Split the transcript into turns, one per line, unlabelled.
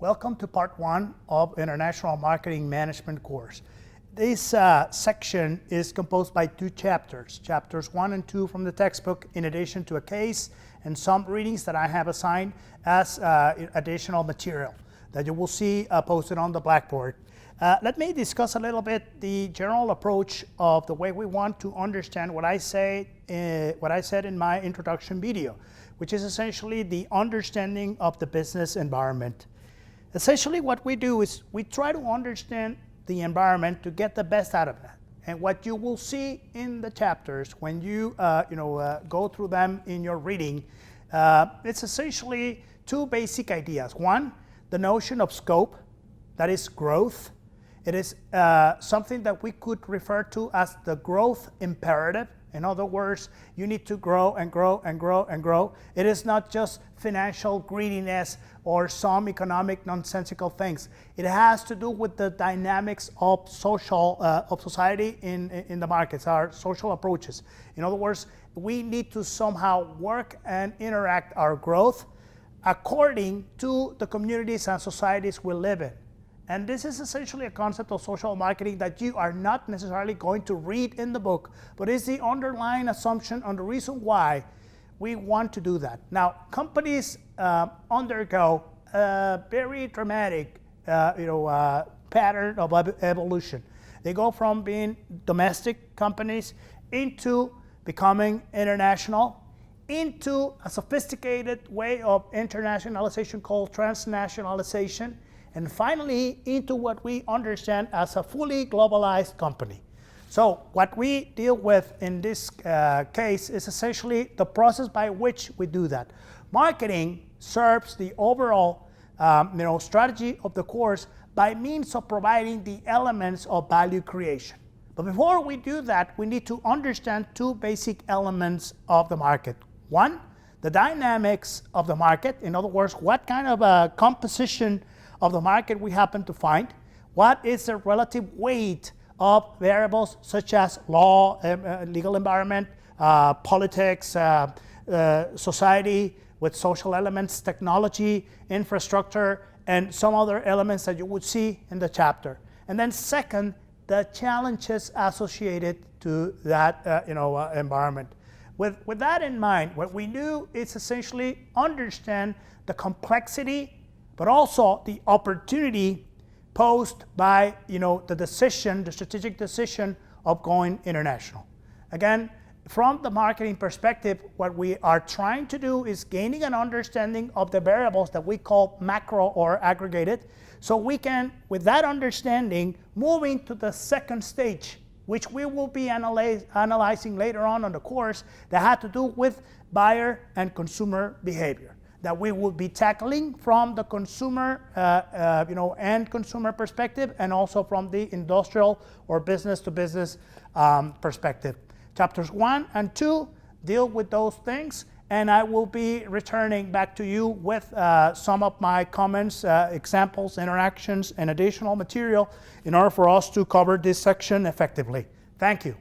Welcome to part 1 of International Marketing Management course. This section is composed by 2 chapters, chapters 1 and 2 from the textbook, in addition to a case and some readings that I have assigned as additional material that you will see posted on the blackboard. Let me discuss a little bit the general approach of the way we want to understand what I said in my introduction video, which is essentially the understanding of the business environment. Essentially what we do is we try to understand the environment to get the best out of it. And what you will see in the chapters when you go through them in your reading, it's essentially 2 basic ideas. One, the notion of scope, that is growth. It is something that we could refer to as the growth imperative. In other words, you need to grow and grow and grow and grow. It is not just financial greediness or some economic nonsensical things. It has to do with the dynamics of society in the markets, our social approaches. In other words, we need to somehow work and interact our growth according to the communities and societies we live in. And this is essentially a concept of social marketing that you are not necessarily going to read in the book, but is the underlying assumption on the reason why we want to do that. Now, companies undergo a very dramatic pattern of evolution. They go from being domestic companies into becoming international, into a sophisticated way of internationalization called transnationalization, and finally into what we understand as a fully globalized company. So what we deal with in this case is essentially the process by which we do that. Marketing serves the overall strategy of the course by means of providing the elements of value creation. But before we do that, we need to understand 2 basic elements of the market. One, the dynamics of the market. In other words, what kind of a composition of the market we happen to find. What is the relative weight of variables such as law, legal environment, politics, society with social elements, technology, infrastructure, and some other elements that you would see in the chapter. And then second, the challenges associated to that environment. With that in mind, what we do is essentially understand the complexity but also the opportunity posed by the strategic decision of going international. Again, from the marketing perspective, what we are trying to do is gaining an understanding of the variables that we call macro or aggregated, so we can, with that understanding, moving to the second stage, which we will be analyzing later on in the course, that had to do with buyer and consumer behavior, that we will be tackling from the consumer, end consumer perspective, and also from the industrial or business to business perspective. Chapters 1 and 2 deal with those things, and I will be returning back to you with some of my comments, examples, interactions, and additional material in order for us to cover this section effectively. Thank you.